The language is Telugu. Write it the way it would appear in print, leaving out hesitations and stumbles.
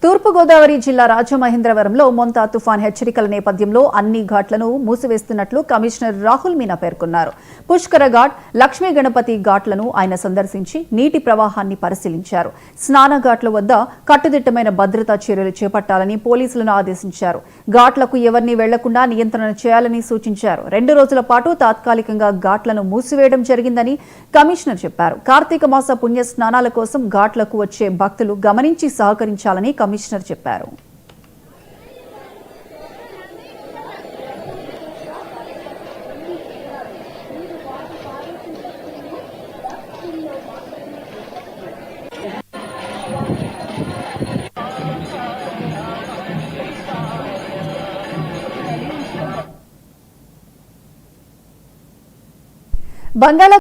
తూర్పుగోదావరి జిల్లా రాజమహేంద్రవరంలో మోంతా తుఫాన్ హెచ్చరికల నేపథ్యంలో అన్ని ఘాట్లను మూసివేస్తున్నట్లు కమిషనర్ రాహుల్ మీనా పేర్కొన్నారు. పుష్కర ఘాట్, లక్ష్మీ గణపతి ఘాట్లను ఆయన సందర్శించి నీటి ప్రవాహాన్ని పరిశీలించారు. స్నాన ఘాట్ల వద్ద కట్టుదిట్టమైన భద్రతా చర్యలు చేపట్టాలని పోలీసులను ఆదేశించారు. ఘాట్లకు ఎవరిని వెళ్లకుండా నియంత్రణ చేయాలని సూచించారు. 2 రోజుల పాటు తాత్కాలికంగా ఘాట్లను మూసివేయడం జరిగిందని కమిషనర్ చెప్పారు. కార్తీక మాస పుణ్య స్నానాల కోసం ఘాట్లకు వచ్చే భక్తులు గమనించి సహకరించాలని కమిషనర్ చెప్పారు. బంగాళాఖాతం